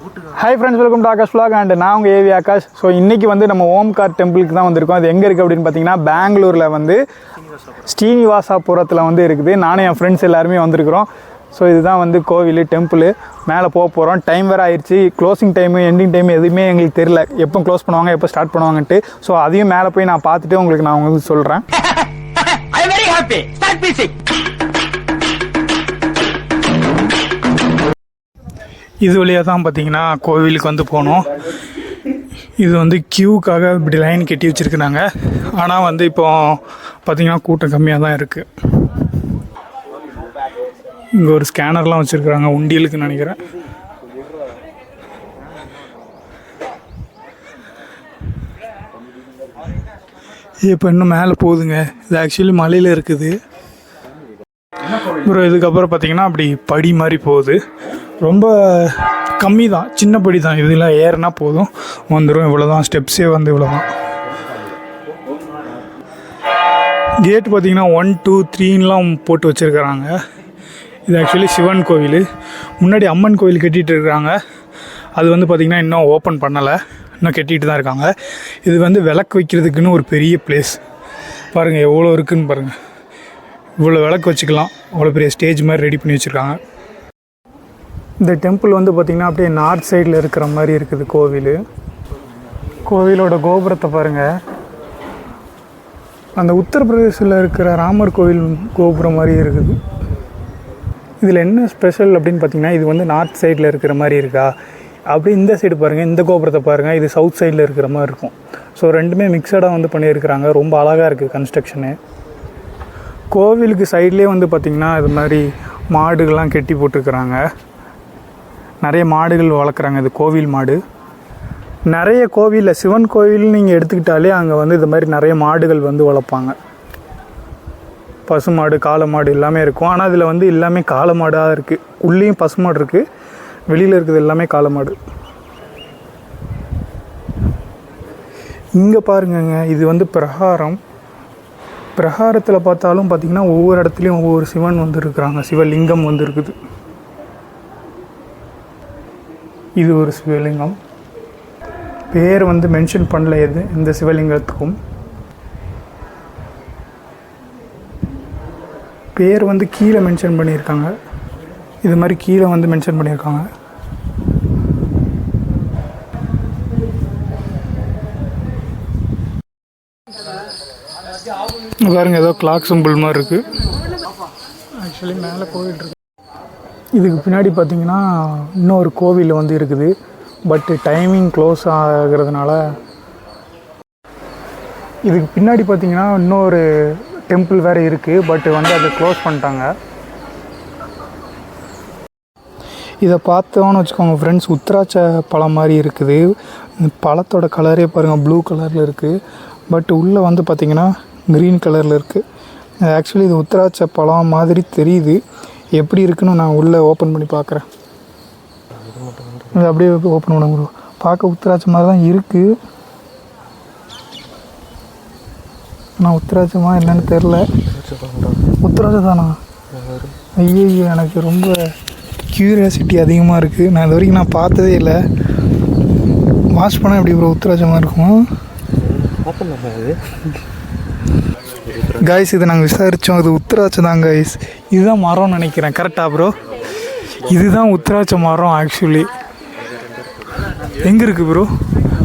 Hi friends, welcome to Akash Vlog and நான் உங்கள் AV Akash. So இன்றைக்கி வந்து நம்ம ஓம்கார் டெம்பிளுக்கு தான் வந்திருக்கோம். அது எங்கே இருக்குது அப்படின்னு பார்த்தீங்கன்னா பெங்களூரில் வந்து ஸ்ரீனிவாசாபுரத்தில் வந்து இருக்குது. நானும் என் ஃப்ரெண்ட்ஸ் எல்லாருமே வந்திருக்கிறோம். ஸோ இதுதான் வந்து கோவில் டெம்பிள். மேலே போக போகிறோம். டைம் வேறு ஆயிடுச்சு. க்ளோசிங் டைமு எண்டிங் டைம் எதுவுமே எங்களுக்கு தெரியல, எப்போ க்ளோஸ் பண்ணுவாங்க எப்போ ஸ்டார்ட் பண்ணுவாங்கன்ட்டு. ஸோ அதையும் மேலே போய் நான் பார்த்துட்டு உங்களுக்கு நான் உங்களுக்கு சொல்கிறேன். இது வழியாக தான் பார்த்தீங்கன்னா கோவிலுக்கு வந்து போனோம். இது வந்து கியூக்காக இப்படி லைன் கட்டி வச்சுருக்குறாங்க. ஆனால் வந்து இப்போ பார்த்தீங்கன்னா கூட்டம் கம்மியாக தான் இருக்குது. இங்கே ஒரு ஸ்கேனர்லாம் வச்சுருக்குறாங்க உண்டியலுக்கு நினைக்கிறேன். இப்போ இன்னும் மேலே போகுதுங்க. இது ஆக்சுவலி மலையில் இருக்குது. அப்புறம் இதுக்கப்புறம் பார்த்தீங்கன்னா அப்படி படி மாதிரி போகுது. ரொம்ப கம்மி தான், சின்ன படி தான். இதில் ஏறுனா போதும் வந்துடும். இவ்வளோ தான் ஸ்டெப்ஸே வந்து இவ்வளோ தான். கேட் பார்த்திங்கன்னா 1, 2, 3லாம் போட்டு வச்சுருக்குறாங்க. இது ஆக்சுவலி சிவன் கோவில். முன்னாடி அம்மன் கோவில் கட்டிகிட்டு இருக்கிறாங்க. அது வந்து பார்த்திங்கன்னா இன்னும் ஓப்பன் பண்ணலை, இன்னும் கட்டிகிட்டு தான் இருக்காங்க. இது வந்து விளக்கு வைக்கிறதுக்குன்னு ஒரு பெரிய பிளேஸ் பாருங்கள், எவ்வளோ இருக்குதுன்னு பாருங்கள். இவ்வளோ விளக்கு வச்சுக்கலாம். அவ்வளோ பெரிய ஸ்டேஜ் மாதிரி ரெடி பண்ணி வச்சுருக்காங்க. இந்த டெம்பிள் வந்து பார்த்திங்கன்னா அப்படியே நார்த் சைடில் இருக்கிற மாதிரி இருக்குது கோவில். கோவிலோட கோபுரத்தை பாருங்கள். அந்த உத்தரப்பிரதேசில் இருக்கிற ராமர் கோவில் கோபுரம் மாதிரி இருக்குது. இதில் என்ன ஸ்பெஷல் அப்படின்னு பார்த்திங்கன்னா, இது வந்து நார்த் சைடில் இருக்கிற மாதிரி இருக்கா, அப்படி இந்த சைடு பாருங்கள், இந்த கோபுரத்தை பாருங்கள், இது சவுத் சைடில் இருக்கிற மாதிரி இருக்கும். ஸோ ரெண்டுமே மிக்சடாக வந்து பண்ணியிருக்கிறாங்க. ரொம்ப அழகாக இருக்குது கன்ஸ்ட்ரக்ஷனு. கோவிலுக்கு சைட்லேயே வந்து பார்த்திங்கன்னா இது மாதிரி மாடுகள்லாம் கெட்டி போட்டிருக்கிறாங்க. நிறைய மாடுகள் வளர்க்குறாங்க. இது கோவில் மாடு. நிறைய கோவிலில் சிவன் கோவில்னு நீங்கள் எடுத்துக்கிட்டாலே அங்கே வந்து இது மாதிரி நிறைய மாடுகள் வந்து வளர்ப்பாங்க. பசுமாடு காளை மாடு எல்லாமே இருக்கும். ஆனால் இதில் வந்து எல்லாமே காளை மாடாக இருக்குது. உள்ளேயும் பசுமாடு இருக்குது, வெளியில் இருக்குது எல்லாமே காளை மாடு. இங்கே பாருங்கங்க, இது வந்து பிரகாரம். பிரகாரத்தில் பார்த்தாலும் பார்த்திங்கன்னா ஒவ்வொரு இடத்துலையும் ஒவ்வொரு சிவன் வந்து இருக்கிறாங்க. சிவலிங்கம் வந்து இருக்குது. இது ஒரு சிவலிங்கம். பேர் வந்து மென்ஷன் பண்ணல எது இந்த சிவலிங்கத்துக்கும். பேர் வந்து கீழே மென்ஷன் பண்ணியிருக்காங்க. இது மாதிரி கீழே வந்து மென்ஷன் பண்ணியிருக்காங்க. பாருங்க, ஏதோ கிளாக் சிம்பிள் மாதிரி இருக்குது. ஆக்சுவலி மேலே போயிட்டுருக்கு. இதுக்கு பின்னாடி பார்த்திங்கன்னா இன்னொரு கோவில் வந்து இருக்குது. பட்டு டைமிங் க்ளோஸ் ஆகிறதுனால இதுக்கு பின்னாடி பார்த்திங்கன்னா இன்னொரு டெம்பிள் வேறு இருக்குது. பட்டு வந்து அதை க்ளோஸ் பண்ணிட்டாங்க. இதை பார்த்தோன்னு வச்சுக்கோங்க ஃப்ரெண்ட்ஸ், உத்திராட்ச பழம் மாதிரி இருக்குது. பழத்தோட கலரே பாருங்கள், ப்ளூ கலரில் இருக்குது. பட் உள்ளே வந்து பார்த்திங்கன்னா க்ரீன் கலரில் இருக்குது. ஆக்சுவலி இது உத்திராட்ச பழம் மாதிரி தெரியுது. எப்படி இருக்குன்னு நான் உள்ளே ஓப்பன் பண்ணி பார்க்குறேன். இது அப்படியே ஓப்பன் பண்ண ப்ரோ. பார்க்க உத்திராட்ச மாதிரி தான் இருக்குது. ஆனால் உத்திராட்சமா என்னன்னு தெரில. உத்திராட்சம் தானா? ஐயோ, எனக்கு ரொம்ப க்யூரியாசிட்டி அதிகமாக இருக்குது. நான் இது வரைக்கும் நான் பார்த்ததே இல்லை. வாஷ் பண்ணால் எப்படி ப்ரோ உத்திராட்சமாக இருக்குமா? கைஸ், இதை நாங்கள் விசாரித்தோம். இது உத்திராட்சம் தான் கைஸ். இதுதான் மரம்னு நினைக்கிறேன். கரெக்டாக ப்ரோ? இதுதான் உத்திராட்ச மரம் ஆக்சுவலி. எங்கே இருக்குது ப்ரோ?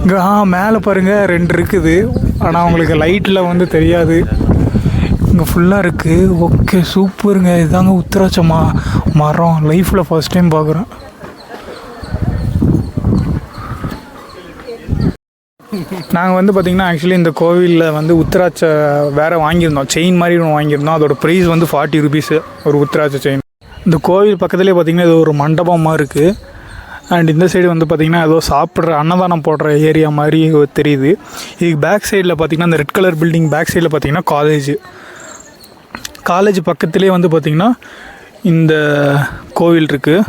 இங்கே மேலே பாருங்கள் 2 இருக்குது. ஆனால் உங்களுக்கு லைட்டில் வந்து தெரியாது. இங்கே ஃபுல்லாக இருக்குது. ஓகே, சூப்பருங்க. இதுதாங்க உத்திராட்ச மரம். லைஃப்பில் ஃபர்ஸ்ட் டைம் பார்க்குறேன். நாங்கள் வந்து பார்த்திங்கன்னா ஆக்சுவலி இந்த கோவிலில் வந்து உத்திராட்ச வேறு வாங்கியிருந்தோம். செயின் மாதிரி ஒன்று வாங்கியிருந்தோம். அதோட ப்ரைஸ் வந்து 40 ரூபீஸு ஒரு உத்திராட்ச செயின். இந்த கோவில் பக்கத்துலேயே பார்த்திங்கன்னா இது ஒரு மண்டபமாக இருக்குது. அண்ட் இந்த சைடு வந்து பார்த்திங்கன்னா ஏதோ சாப்பிட்ற அன்னதானம் போடுற ஏரியா மாதிரி தெரியுது. இதுக்கு பேக் சைடில் பார்த்திங்கன்னா இந்த ரெட் கலர் பில்டிங் பேக் சைடில் பார்த்திங்கன்னா காலேஜ் பக்கத்துலேயே வந்து பார்த்திங்கன்னா இந்த கோவில் இருக்குது.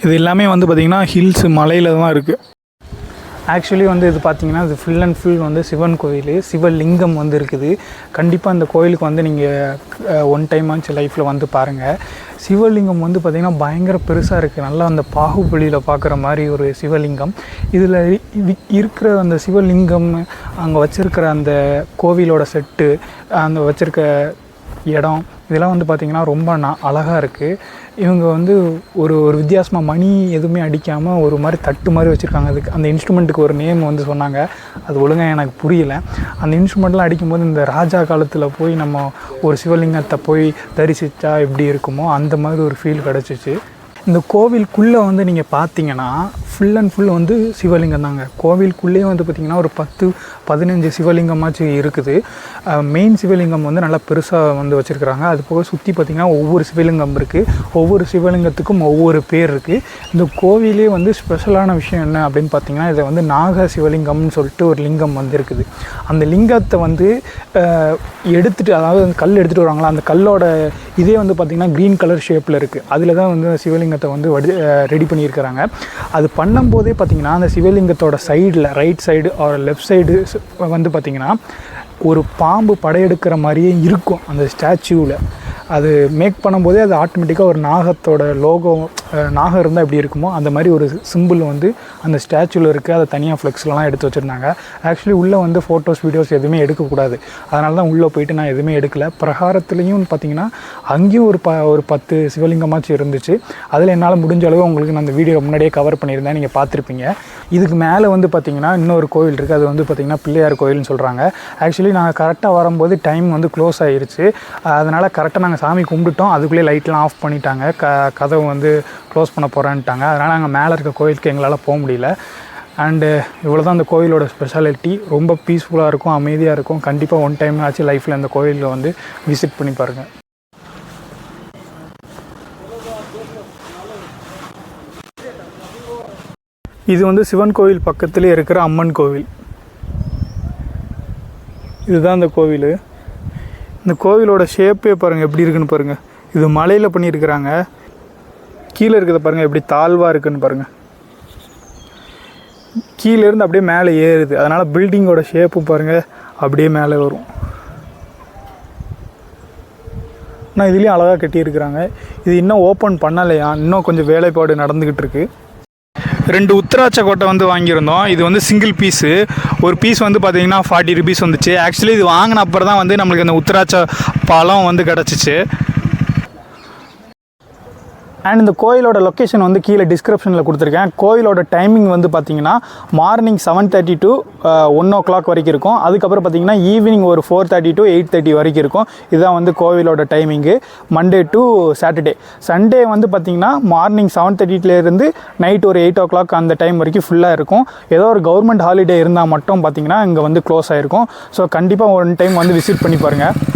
இது எல்லாமே வந்து பார்த்திங்கன்னா ஹில்ஸு மலையில் தான் இருக்குது. ஆக்சுவலி வந்து இது பார்த்திங்கன்னா இது ஃபுல் அண்ட் ஃபுல் வந்து சிவன் கோயில், சிவலிங்கம் வந்து இருக்குது. கண்டிப்பாக இந்த கோயிலுக்கு வந்து நீங்கள் ஒன் டைம் ஆச்சு லைஃப்பில் வந்து பாருங்கள். சிவலிங்கம் வந்து பார்த்திங்கன்னா பயங்கர பெருசாக இருக்குது. நல்லா அந்த பாகுபலியில் பார்க்குற மாதிரி ஒரு சிவலிங்கம். இதில் இருக்கிற அந்த சிவலிங்கம், அங்கே வச்சுருக்கிற அந்த கோவிலோட செட்டு, அந்த வச்சுருக்க இடம், இதெல்லாம் வந்து பார்த்திங்கன்னா ரொம்ப அழகாக இருக்குது. இவங்க வந்து ஒரு வித்தியாசமாக மணி எதுவுமே அடிக்காமல் ஒரு மாதிரி தட்டு மாதிரி வச்சுருக்காங்க. அதுக்கு அந்த இன்ஸ்ட்ருமெண்ட்டுக்கு ஒரு நேம் வந்து சொன்னாங்க, அது ஒழுங்காக எனக்கு புரியல. அந்த இன்ஸ்ட்ருமெண்ட்லாம் அடிக்கும்போது இந்த ராஜா காலத்தில் போய் நம்ம ஒரு சிவலிங்கத்தை போய் தரிசித்தா எப்படி இருக்குமோ அந்த மாதிரி ஒரு ஃபீல் கிடச்சிச்சு. இந்த கோவிலுக்குள்ளே வந்து நீங்கள் பார்த்தீங்கன்னா ஃபுல் அண்ட் ஃபுல் வந்து சிவலிங்கம் தாங்க. கோவிலுக்குள்ளேயே வந்து பார்த்திங்கன்னா ஒரு 10-15 சிவலிங்கமாச்சும் இருக்குது. மெயின் சிவலிங்கம் வந்து நல்லா பெருசாக வந்து வச்சுருக்குறாங்க. அது போக சுற்றி பார்த்திங்கன்னா ஒவ்வொரு சிவலிங்கம் இருக்குது. ஒவ்வொரு சிவலிங்கத்துக்கும் ஒவ்வொரு பேர் இருக்குது. இந்த கோவிலே வந்து ஸ்பெஷலான விஷயம் என்ன அப்படின்னு பார்த்திங்கன்னா, இதை வந்து நாக சிவலிங்கம்னு சொல்லிட்டு ஒரு லிங்கம் வந்து இருக்குது. அந்த லிங்கத்தை வந்து எடுத்துகிட்டு, அதாவது அந்த கல் எடுத்துகிட்டு வராங்களா, அந்த கல்லோட இதே வந்து பார்த்திங்கன்னா க்ரீன் கலர் ஷேப்பில் இருக்குது. அதில் தான் வந்து சிவலிங்கத்தை வந்து ரெடி பண்ணியிருக்கிறாங்க. அது பண்ணும்போதே பார்த்திங்கன்னா அந்த சிவலிங்கத்தோட சைடில் right side or left side வந்து பார்த்திங்கன்னா ஒரு பாம்பு படையெடுக்கிற மாதிரியே இருக்கும் அந்த ஸ்டாச்சுவில். அது மேக் பண்ணும்போதே அது ஆட்டோமேட்டிக்காக ஒரு நாகத்தோட லோகோ, நாகம் இருந்தால் எப்படி இருக்குமோ அந்த மாதிரி ஒரு சிம்பிள் வந்து அந்த ஸ்டாச்சுவில் இருக்குது. அதை தனியாக ஃப்ளெக்ஸ்லாம் எடுத்து வச்சுருந்தாங்க. ஆக்சுவலி உள்ளே வந்து ஃபோட்டோஸ் வீடியோஸ் எதுவுமே எடுக்கக்கூடாது, அதனால தான் உள்ளே போயிட்டு நான் எதுவுமே எடுக்கலை. பிரகாரத்துலேயும் பார்த்திங்கன்னா அங்கேயும் ஒரு 10 சிவலிங்கமாச்சும் இருந்துச்சு. அதில் என்னால் முடிஞ்ச அளவு உங்களுக்கு நான் அந்த வீடியோ முன்னாடியே கவர் பண்ணியிருந்தேன், நீங்கள் பார்த்துருப்பீங்க. இதுக்கு மேலே வந்து பார்த்திங்கன்னா இன்னொரு கோவில் இருக்குது. அது வந்து பார்த்திங்கன்னா பிள்ளையார் கோயில்னு சொல்கிறாங்க. ஆக்சுவலி நாங்கள் கரெக்டாக வரும்போது டைம் வந்து க்ளோஸ் ஆகிருச்சு. அதனால் கரெக்டாக நாங்கள் சாமி கும்பிட்டுட்டோம். அதுக்குள்ளே லைட்லாம் ஆஃப் பண்ணிட்டாங்க, கதவு வந்து க்ளோஸ் பண்ண போகிறேன்ட்டாங்க. அதனால் நாங்கள் மேலே இருக்க கோயிலுக்கு எங்களால் போக முடியல. அண்டு இவ்வளோ தான் அந்த கோயிலோட ஸ்பெஷாலிட்டி. ரொம்ப பீஸ்ஃபுல்லாக இருக்கும், அமைதியாக இருக்கும். கண்டிப்பாக ஒன் டைம் ஆச்சு லைஃப்பில் அந்த கோயிலில் வந்து விசிட் பண்ணி பாருங்கள். இது வந்து சிவன் கோவில் பக்கத்துலேயே இருக்கிற அம்மன் கோவில். இதுதான் அந்த கோவில். இந்த கோவிலோட ஷேப்பே பாருங்கள் எப்படி இருக்குன்னு பாருங்கள். இது மலையில் பண்ணியிருக்கிறாங்க. கீழே இருக்கிறத பாருங்கள் எப்படி தாழ்வாக இருக்குன்னு பாருங்கள். கீழேருந்து அப்படியே மேலே ஏறுது. அதனால் பில்டிங்கோட ஷேப்பும் பாருங்கள் அப்படியே மேலே வரும். ஆனால் இதுலேயும் அழகாக கட்டியிருக்கிறாங்க. இது இன்னும் ஓப்பன் பண்ணலையா, இன்னும் கொஞ்சம் வேலைப்பாடு நடந்துக்கிட்டு இருக்குது. 2 உத்திராட்ச கோட்டை வந்து வாங்கியிருந்தோம். இது வந்து சிங்கிள் பீஸு. ஒரு பீஸ் வந்து பார்த்திங்கன்னா 40 rupees வந்துச்சு. ஆக்சுவலி இது வாங்கின அப்புறம் தான் வந்து நம்மளுக்கு அந்த உத்திராட்ச பழம் வந்து கிடச்சிச்சு. அண்ட் இந்த கோயிலோட லொக்கேஷன் வந்து கீழே டிஸ்கிரிப்ஷனில் கொடுத்துருக்கேன். கோயிலோட டைமிங் வந்து பார்த்திங்கன்னா மார்னிங் 7:30 to 1 o'clock வரைக்கும் இருக்கும். அதுக்கப்புறம் பார்த்திங்கன்னா ஈவினிங் ஒரு 4:30 to 8:30 வரைக்கும் இருக்கும். இதுதான் வந்து கோவிலோட timing, Monday to Saturday. Sunday வந்து பார்த்திங்கன்னா மார்னிங் 7:30 நைட் ஒரு 8 o'clock அந்த டைம் வரைக்கும் ஃபுல்லாக இருக்கும். ஏதோ ஒரு கவர்மெண்ட் ஹாலிடே இருந்தால் மட்டும் பார்த்திங்கன்னா இங்கே வந்து க்ளோஸ் ஆகிருக்கும். ஸோ கண்டிப்பாக ஒன் டைம் வந்து விசிட் பண்ணி பாருங்கள்.